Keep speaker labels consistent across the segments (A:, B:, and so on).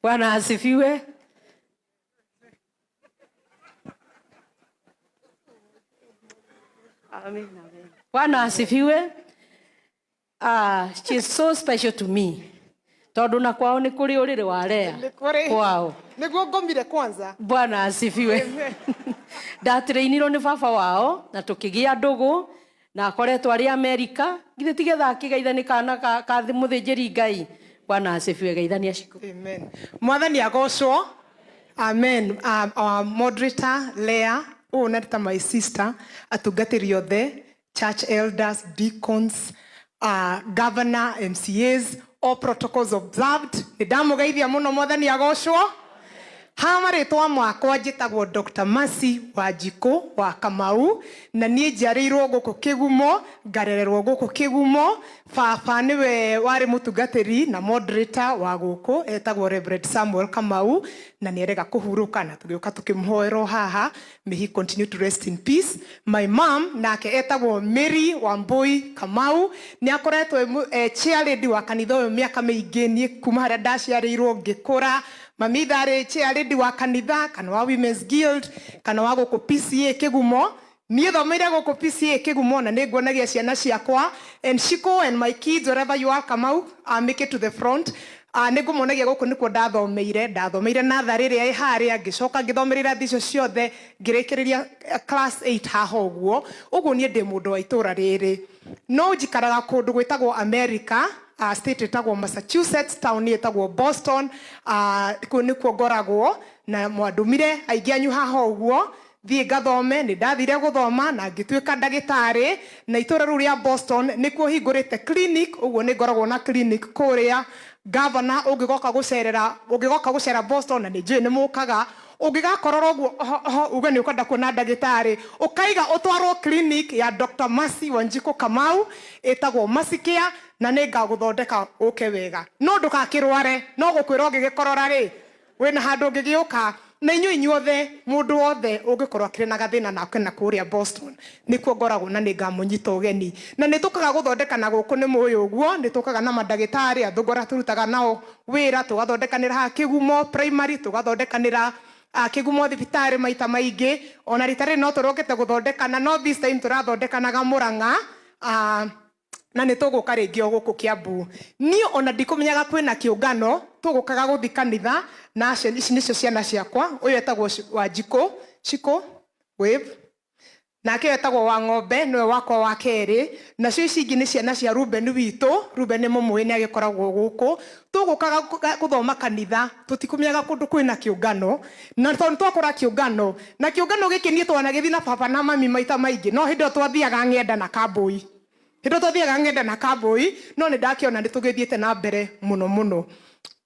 A: Bwana asifiwe. Amen. Bwana asifiwe. She is so special to me. Tondu na kwao ni kuri urire wa Lea. Kwao.
B: Niguo ngomire kwanza.
A: Bwana asifiwe. Ndatireinirwo ni baba wao na tukigia ndugu na akoretwo ari Amerika. Githe tigetha akigeithani kana ka muthinjiri Ngai. Bwana asifiwe, geithania ciku.
B: Amen. Mwathani agocwo. Amen. Our moderator Lea, unarita my sister, atungatiri othe, church elders, deacons, governor, MCAs, all protocols observed. Nidamugeithia muno mwathani agocwo. Hamaritwa mwakwa njitagwo Dr. Mercy Wanjiku wa Kamau na niĩ njiarĩirwo gũkũ Kĩgumo, ngarererwo gũkũ Kĩgumo. Baba nĩwe warĩ mũtungatĩri na moderator wa gũkũ etagwo Reverend Samuel Kamau na nĩerega kũhurũka na tũgĩũka tũkĩmũhoerwo haha. May he continue to rest in peace. My mom nake etagwo Mary Wambui Kamau nĩ akoretwo chairlady wa kanitha ũyũ mĩaka mĩingĩ. Niĩ kuma harĩa ndaciarĩirwo ngĩkũra mami thare chairlady wa kanitha kana wa Women's Guild kana wa gũkũ PCA Kĩgumo. Niĩ thomeire gũkũ PCA Kĩgumo na nĩ nguonagia ciana ciakwa. And Shiko and my kids, wherever you are, Kamau, make it to the front. Nĩ ngũmonagia gũkũ nĩkuo ndathomeire natharĩ ĩrĩa ĩ harĩa ngĩcoka ngĩthomerera thico ciothe ngĩrĩkĩrĩria class 8 haha ũguo. Ũguo niĩ ndĩ mũndũ wa itũra rĩrĩ. No njikaraga kũndũ gwĩtagwo America. State etagwo Massachusetts, town etagwo Boston. Kuo nĩkuo ngoragwo na mwandumire aingĩ anyu haha ũguo. Thiĩ ngathome, nĩ ndathire gũthoma na ngĩtuĩka ndagĩtarĩ na itũra rĩu rĩa Boston nĩkuo hingũrĩte clinic. Ũguo nĩ ngoragwo na clinic kũrĩa. Governor ũngĩgoka gũcera Boston na nĩ njũĩ nĩ mũkaga. Ũngĩgakorora ũguo uge nĩ ũkwenda kuona ndagĩtarĩ ũkaiga ũtwarwo clinic ya Dr. Mercy Wanjiku Kamau ĩtagwo Mercy Care na nĩ ngagũthondeka ũke wega. No ndũgakĩrware, no gũkwĩra ũngĩgĩkorora rĩ wĩna handũ ũngĩgĩũka. Na inyuothe mũndũ wothe ũngĩkorwo akĩrĩ na gathĩna nake na kũrĩa Boston nĩkuo ngoragwo na nĩ ngamũnyita ũgeni. Na nĩ tũkaga gũthondeka na gũkũ nĩ mũĩ ũguo. Nĩ tũkaga na mandagĩtarĩ athũngora tũrutaga nao wĩra, tũgathondekanĩra ha Kĩgumo primary, tũgathondekanĩra Kĩgumo thibitarĩ maita maingĩ. Ona rita rĩrĩ no tũrokete gũthondekana, no this time tũrathondekanaga Mũrang'a. Na nĩ tũgũka rĩngĩ o gũkũ Kiambu. Niĩ ona ndikũmenyaga kwĩna kĩũngano tũgũkaga gũthi kanitha na ici nĩcio ciana ciakwa. Ũyũ etagwo Wanjiku Shiko Wave, nake etagwo Wang'ombe nĩwe wakwa wa kerĩ. Nacio ici ingĩ nĩ ciana cia Ruben witũ. Ruben nĩ mũmũĩ nĩ agĩkoragwo gũkũ. Tũgũkaga gũthoma kanitha, tũtikũmenyaga kũndũ kwĩna kĩũngano. Na tondũ twakora kĩũngano na kĩũngano gĩkĩ niĩ twanagĩthi na baba na mami maita maingĩ, no hĩndĩ ĩyo twathiaga Ng'enda na Kambũi. Hĩndĩ twathiaga Ng'enda na Kambũi, no nĩ ndakĩona nĩ tũgĩthiĩte na mbere mũno.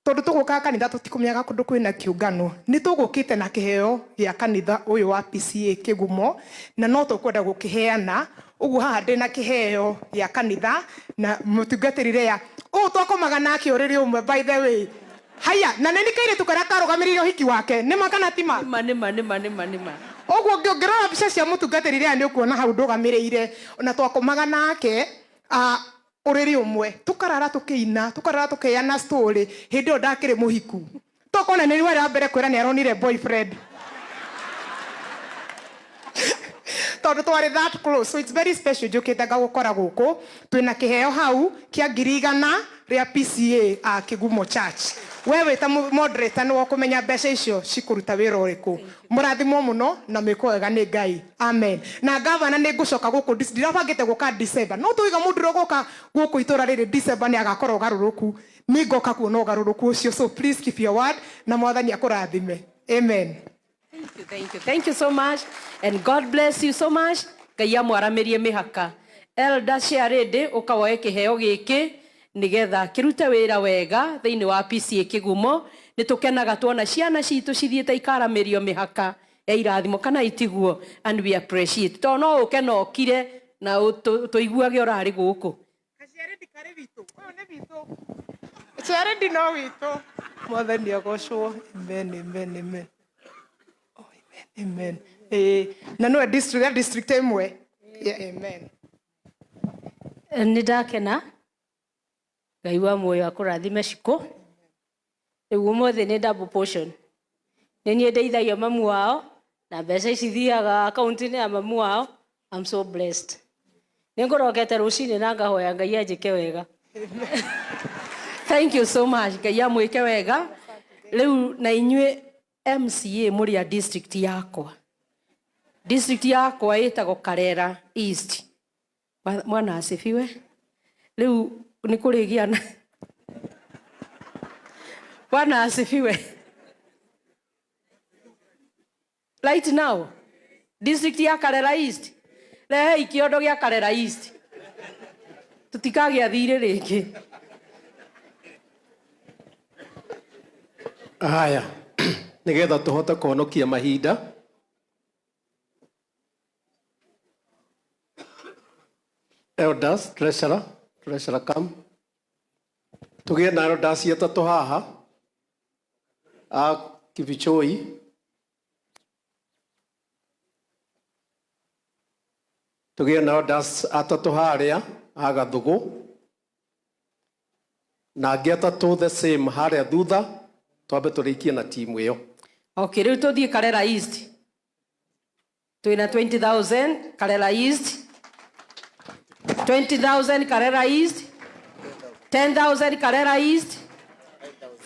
B: Tondu tũgũkaga kanitha tũtikũmenyaga kũndũ kwĩna kĩũngano. Nĩ tũgũkĩte na kĩheo gĩa kanitha ũyũ wa PCA Kĩgumo na no tũkwenda gũkĩheana. Ũguo haha ndĩ na kĩheo gĩa kanitha na mũtungatĩri Lea. Ũũ twakomaga nake ũrĩrĩ ũmwe by the way. Haya, na nĩ kairĩtu karĩa karũgamĩrĩire ũhiki wake. Nĩ ma kana ti ma? Nĩma. Ũguo ngĩrora mbica cia mũtungatĩri Lea nĩ ũkuona hau ndũgamĩrĩire. Ona twakomaga nake ũrĩrĩ ũmwe. Tũkarara tũkĩina, tũkarara tũkĩana story. Hĩndĩ ĩyo ndakĩrĩ mũhiku. Tũkona nĩ rĩu mbere kwĩra nĩ aronire boyfriend. Tondu twarĩ that close. So it's very special njũkĩte ngagũkora gũkũ. Twĩna kĩheo hau kĩa 100 rĩa PCA Kĩgumo Church. Wewe ta moderator nĩ wakũmenya mbeca icio cikũruta wĩra ũrĩkũ. Mũrathimwo mũno na mwĩkwo wega nĩ Ngai. Amen. Na governor nĩ ngũcoka gũkũ ndirabangĩte gũka December. No tũiga mũndũ ũgũka gũkũ itũra rĩrĩ December nĩ agakorwo ũgarũrũku. Nĩ ngoka kuona ũgarũrũku ũcio. So please keep your word na Mwathani akũrathime. Amen.
A: Thank you so much and God bless you so much. Ngai amwaramirie mĩhaka. Elder Sharede ũkawoe kĩheo gĩkĩ nigetha kirute wĩra wega thĩinĩ wa PCA Kĩgumo. Nĩ tũkenaga tuona ciana citũ cithiĩte ikaramirio mĩhaka ya irathimo kana itiguo, and we appreciate. To no ũke no kire na tũiguage ũrarĩ gũkũ.
B: Sharede karĩ witũ. Ũyũ nĩ witũ. Sharede no witũ. Mwathani agocwo. Amen. Amen. Na no district ĩmwe. Amen.
A: Nĩ ndakena. Ngai wa muoyo akũrathime Shiko. Umuthi ni double portion. Nini ndeithagia mamu wao na mbeca ici thiaga akaunti-inĩ ya mamu wao. I'm so blessed. Ningorokete rucini na ngahoya Ngai anjike wega. Thank you so much. Ngai amwike wega. Riu na inyue MCA muri ya district yakwa. District yakwa ĩtagwo Karera East. Mwana asifiwe. Riu ni kurigiana. Bwana asifiwe. Right now, district ya Karera East. Lehe ikiondo gya Karera East. Tutikagia thire rĩngĩ.
C: Haya, nigetha tuhote kuhonokia mahinda. Elders, treasurer come. Tugie na elders yatatu haha. Kibichoi. Tugie na elders atatu haria Gathugu. Na angĩ atatũ the same haria thutha. Twambe tũrĩkie na timu ĩyo.
A: Okay, riu tuthie Karera East. Twina 20,000 Karera East. 20,000 Karera East. 10,000 Karera East.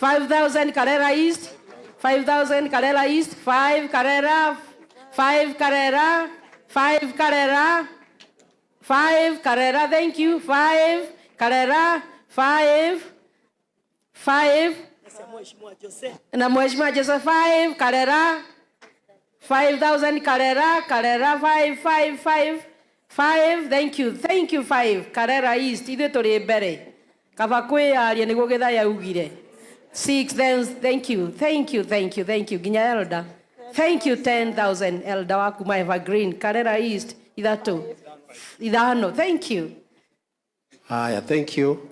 A: 5,000 Karera East. 5,000 Karera East. 5 Karera. 5 Karera. 5 Karera. 5 Karera. Thank you. 5 Karera. 5. 5. Na Mheshimiwa Joseph 5 Karera. 5,000 Karera. Karera 5. 5. Thank you. 5 Karera East. Ithe turi mbere. Kaba kwiaria niguo githaya ugire. 6. Thank you. Ginya elder. Thank you 10,000 elder waku my evergreen. Karera East. Ithano. Thank you.
C: Haya, thank you.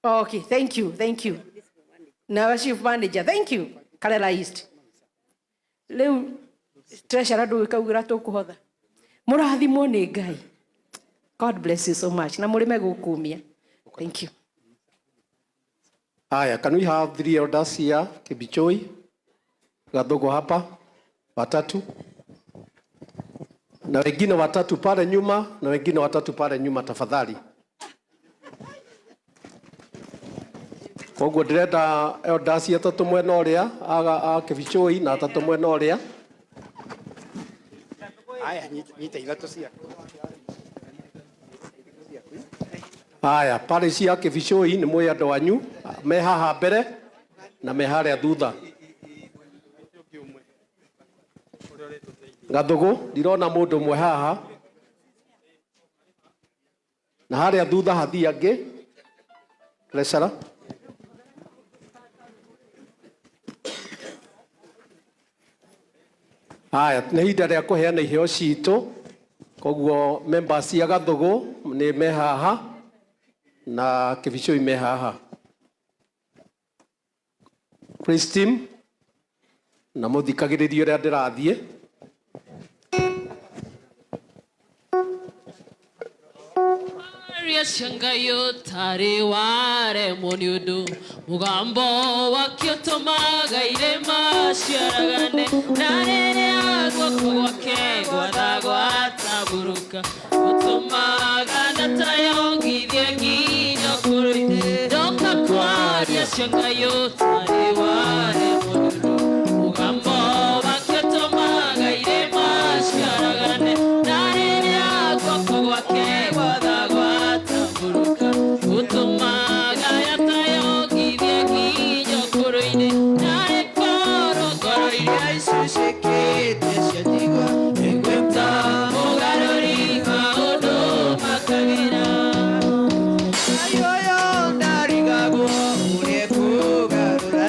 A: Okay, thank you. Now chief manager, thank you. Karera East. Leo treasurer ndu ikaugira tukuhotha. Murathimwo ni Ngai. God bless you so much. Na muri megukumia. Thank you.
C: Haya, can we have 3 elders here? Kibichoi. Gathugu hapa. Watatu. Na wengine watatu pale nyuma, na wengine watatu pale nyuma tafadhali. Koguo ndirenda elders atatu mwena uria a Kibichoi na atatu mwena uria.
D: Haya, nyita ithatu cia.
C: Haya, pale cia Kibichoi ni mwe andu anyu me haha mbere na me haria thutha. Gathugu ndirona mundu mwe haha. Na haria thutha hathi angi. Treasurer. Haya, nĩ ihinda rĩa kũheana iheo citũ. Koguo members cia Gathugu nĩ me haha na Kibichoi me haha. Praise team na mũthikagĩrĩrie ũrĩa ndĩrathiĩ.
E: Shangayo tare ware moniudu mugambo wakiotomaga irema sharagane narere agoko wake gwadagwa taburuka utomaga natayo gidyangiyo kuruide doka kwaria shangayo tare ware moniudu mugambo wakiotomaga irema sharagane narere agoko wake
D: Ayo yo ndarigago ule kugarura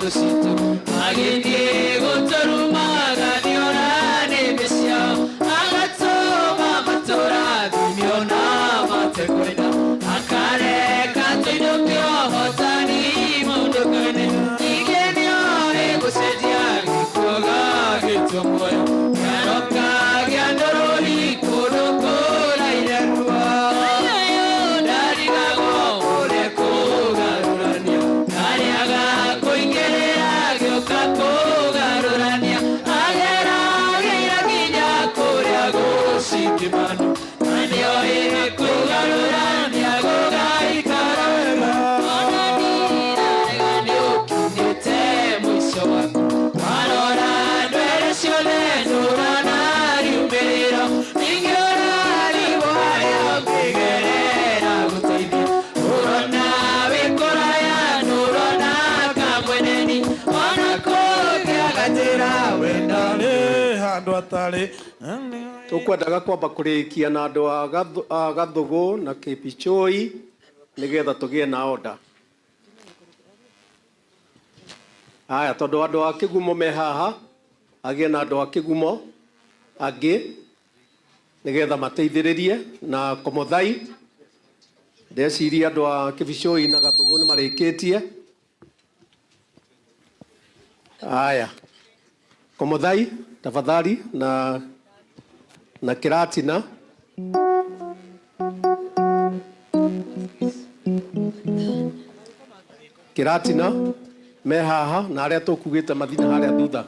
E: gucitu agithie guturumaga niorane mĩciao agatũma matũra thimiona matekwenda akareka tũinũke ũhotani mũndũ kwene ningĩ nĩoĩ gũcenjia gĩkuũ gagĩtua muoyo kĩaroka gĩa ndũrũri kũndũ kũraire ruo ndarigagwo ũrĩa kũgarũrania ndarĩaga kũingĩrĩra gĩũka kũgarũrania ageragĩra nginya kũrĩa gũcingĩmanu na nĩoĩ kũgarũrania gũgaikara wega ona ndirarega nĩũkinyĩte mũico waku warora ndwere ciothe ndũranariumĩrĩra ningĩ ũrarigwo harĩa ũngĩgerera gũteithia ũrona wĩ kũraya nũrona kamweneni ona kũngĩagatĩra wenda nĩ handũ atarĩ
C: Tũkwendaga kwamba kũrĩkia na andũ a Gathũgũ na Kĩbichoi nĩgetha tũgĩe na order. Aya, tondũ andũ a Kĩgumo me haha, agĩe na andũ a Kĩgumo angĩ nĩgetha mateithĩrĩrie na Komuthai. Ndeciria andũ a Kĩbichoi na Gathũgũ nĩ marĩkĩtie. Aya, Komuthai tafadhali na Kĩratina. Kĩratina me haha na arĩa tũkugĩte mathina harĩa thutha.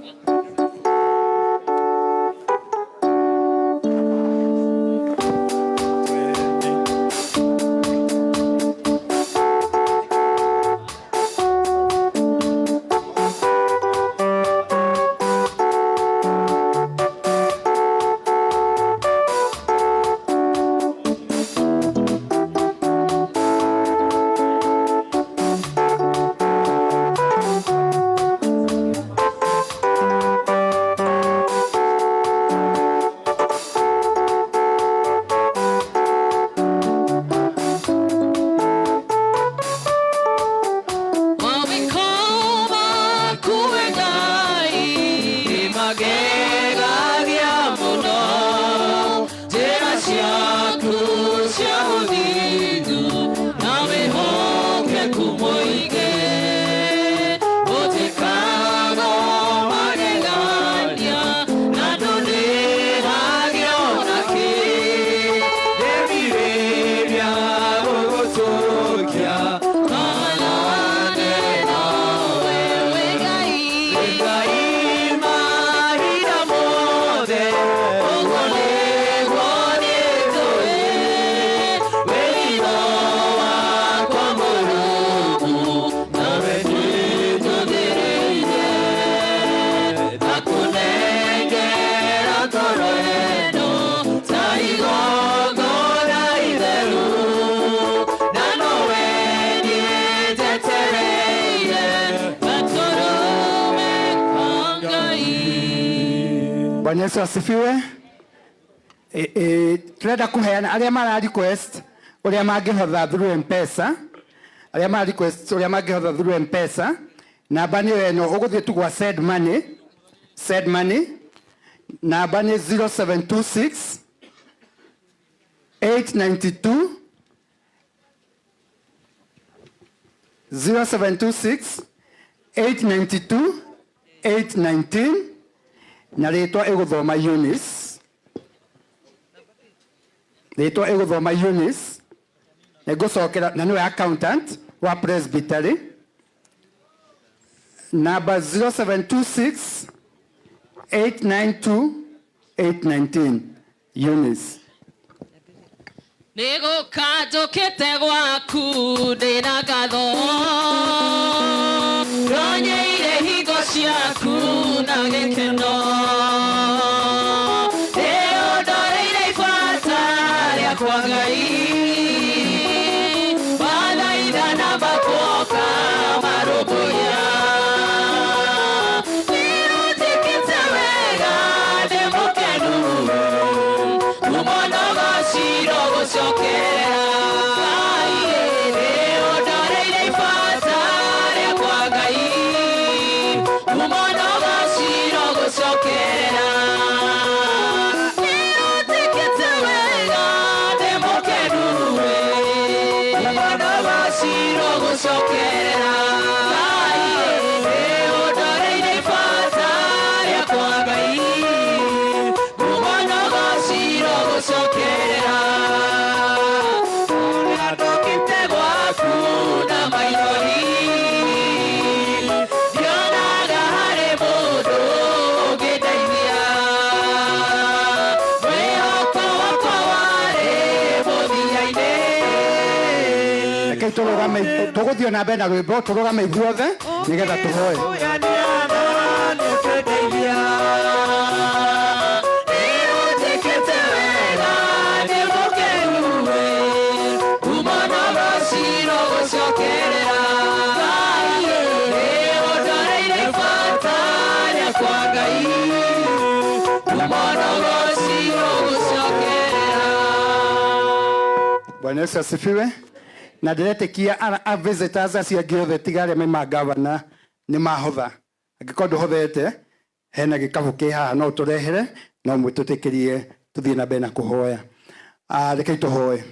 D: Bwana Yesu asifiwe. Turenda kuheana aria mara request uria mangihotha through M-Pesa. Aria mara request uria mangihotha through M-Pesa. Namba ni eno uguthie tu gwa send money. Send money. Namba ni 0726 892 0726 892 819 na rĩtwa ĩgũthoma Eunice. Rĩtwa ĩgũthoma Eunice. Nĩngũcokera na nĩwe accountant wa Presbytery. Number 0726 892 819 Eunice.
E: Nĩgũka njũkĩte gwaku ndĩna ngatho ronyeire hingo ciaku na gĩkeno ndĩũndoreire ibata rĩakwa Ngai wathaitha na makuoka marũmbũiya nĩũnjĩkĩte wega ndĩ mũkenu kumonoga ciro gũcokerera Ngai ndĩũndoreire ibata rĩakwa Ngai
D: Reke turugame tuguthio na mbere na rwimbo turugame ithuothe nigetha tuhoe. Bwana Yesu asifiwe. Na ndiretekia a visitors acio angĩ othe tiga arĩa mauma gavana nĩ mahotha. Angĩkorwo ndũhothete hena gĩkabũ kĩ haha no ũtũrehere no mwĩtũtĩkĩrie tũthiĩ na mbere na kũhoya. Rekei tũhoe.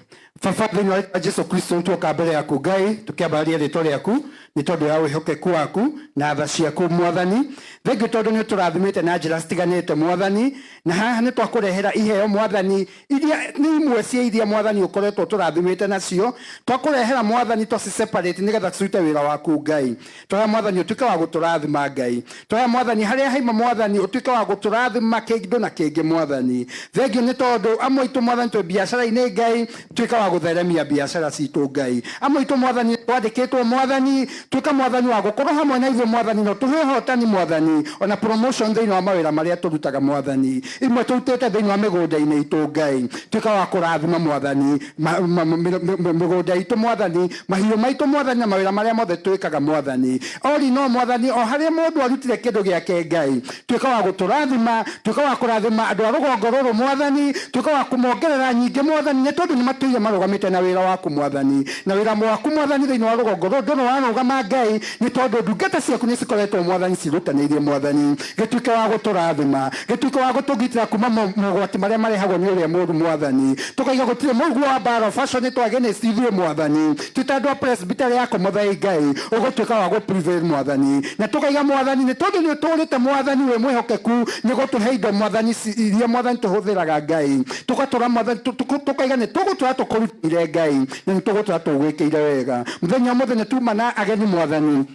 D: Baba thĩinĩ wa Jesu Kristo nĩtuoka mbere yaku Ngai tũkĩambararia rĩĩtwa rĩaku nĩ tondũ ya wĩhokeku waku na tha ciaku Mwathani. Thengiũ tondũ nĩ ũtũrathimĩte na njĩra citiganĩte Mwathani, na haha nĩ twakũrehera iheo Mwathani iria nĩ imwe cia iria Mwathani ũkoretwo tũrathimĩte nacio. Twakũrehera Mwathani twaci-separate nĩgetha tũrute wĩra waku Ngai. Tũrĩa Mwathani ũtuĩke wa gũtũrathima Ngai. Tũrĩa Mwathani harĩa haima Mwathani ũtuĩke wa gũtũrathima kĩndũ na kĩngĩ Mwathani. Thengiũ nĩ tondũ amwe aitũ Mwathani twĩ biacara-inĩ Ngai tuĩka wa gũtheremia biacara citũ Ngai. Amwe aitũ Mwathani twandĩkĩtwo Mwathani tuĩka Mwathani wa gũkorwo hamwe na ithuĩ Mwathani no tũhe ũhotani Mwathani ona promotion thĩinĩ wa mawĩra marĩa tũrutaga Mwathani. Imwe tũrutĩte thĩinĩ wa mĩgũnda-inĩ itũ Ngai tuĩka wa kũrathima Mwathani mĩgũnda itũ Mwathani, mahiũ maitũ Mwathani na mawĩra marĩa mothe twĩkaga Mwathani. Ori no Mwathani o harĩa mũndũ arutire kĩndũ gĩake Ngai tuĩka wa gũtũrathima, tuĩka wa kũrathima andũ a rũgongo rũrũ Mwathani, tuĩka wa kũmongerera nyingĩ Mwathani nĩ tondũ nĩ matũire marũgamĩte na wĩra waku Mwathani, na wĩra waku Mwathani thĩinĩ wa rũgongo rũrũ ndũrĩ warũgama Ngai nĩ tondũ ndungata ciaku nĩ cikoretwo Mwathani cirutanĩirie Mwathani. Gĩtuĩke wa gũtũrathima, gĩtuĩke wa gũtũgitĩra kuma mogwati marĩa marehagwo nĩ ũrĩa mũũru Mwathani. Tũkaiga gũtirĩ mũguo wa mbara fashion nĩ twagene ithuĩ Mwathani. Twĩta andũ a presbytery ya Komothai Ngai ũgũtuĩka wa gũprevail Mwathani, na tũkaiga Mwathani nĩ tondũ nĩ ũtũrĩte Mwathani wĩ mwĩhokeku nĩ gũtũhe indo Mwathani iria Mwathani tũhũthĩraga Ngai. Tũgatũra Mwathani tũkaiga nĩ tũgũtũra tũkũrutĩire Ngai na nĩ tũgũtũra tũgwĩkĩire wega. Mũthenya mũthenya tuma na ageni Mwathani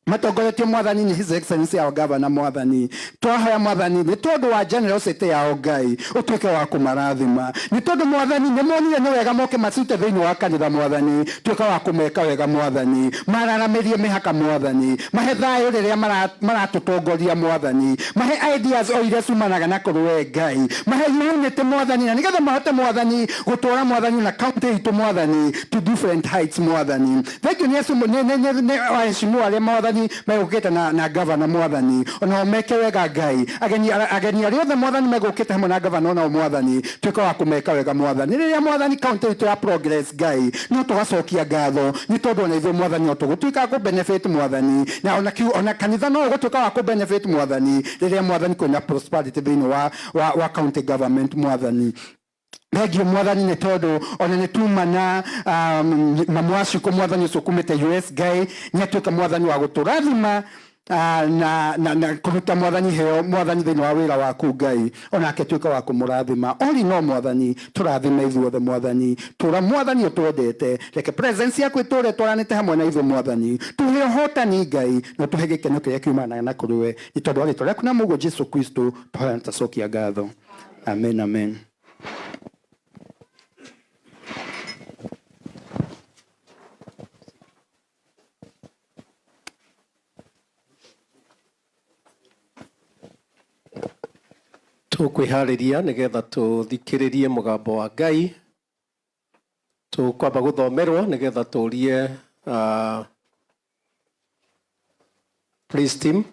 D: matongoretio Mwathani ni His Excellency our Governor Mwathani. Twahoya Mwathani nĩ tondũ wa generosity yao Ngai ũtuĩke wa kũmarathima. Nĩ tondũ Mwathani nĩ monire nĩ wega moke macute thĩinĩ wa kanitha Mwathani, tuĩka wa kũmeka wega Mwathani, mararamĩrie mĩhaka Mwathani, mahe thayũ rĩrĩa maratũtongoria Mwathani, mahe ideas o iria ciumanaga na kũrũwe Ngai, mahe unity Mwathani, na nĩgetha mahote Mwathani gũtwara Mwathani na county itũ Mwathani to different heights Mwathani. Thank you nĩ waheshimu arĩa Mwathani megũkĩte na governor Mwathani ona meke wega Ngai. Ageni arĩa othe Mwathani megũkĩte hamwe na governor ona Mwathani tuĩka wa kũmeka wega Mwathani. Rĩrĩa Mwathani county itũ ya progress Ngai no tũgacokia ngatho nĩ tondũ ona ithuĩ Mwathani no tũgũtuĩka kũ-benefit Mwathani, na ona kanitha no ũgũtuĩka wa kũ-benefit Mwathani rĩrĩa Mwathani kwĩna prosperity thĩinĩ wa county government Mwathani. Thengiũ Mwathani nĩ tondũ ona nĩ tuma na mamu wa Ciuko Mwathani ũcio kumĩte US Ngai nĩ atuĩka Mwathani wa gũtũrathima na kũruta Mwathani heo Mwathani thĩinĩ wa wĩra waku Ngai, onake tuĩka wa kũmũrathima. Ori no Mwathani tũrathime ithuothe Mwathani, tũra Mwathani ũtwendete, reke presence yaku ĩtũre twaranĩte hamwe na ithuĩ Mwathani, tũhe ũhotani Ngai na tũhe gĩkeno kĩrĩa kiumanaga na kũrĩwe nĩ tondũ wa rĩĩtwa rĩaku na mũguo Jesu Kristo tũhoya na tũcokia ngatho. Amen, amen.
C: Tũkwĩharĩria nĩgetha tũthikĩrĩrie mũgambo wa Ngai. Tũkwamba gũthomerwo nĩgetha tũrie praise team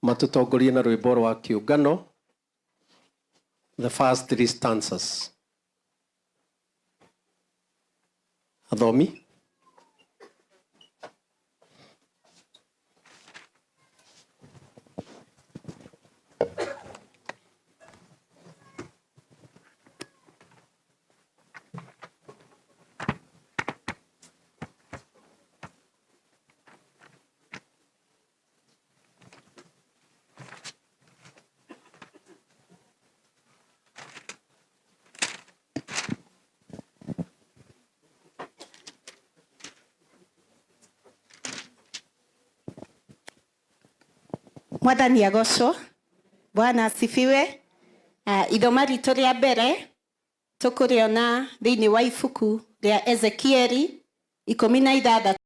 C: matũtongorie na rwĩmbo rwa kĩũngano, the first 3 stanzas. Athomi.
F: Mwathani agocwo. Bwana asifiwe. Ithoma ritũ rĩa mbere tũkũrĩona thĩinĩ wa ibuku rĩa Ezekieli 16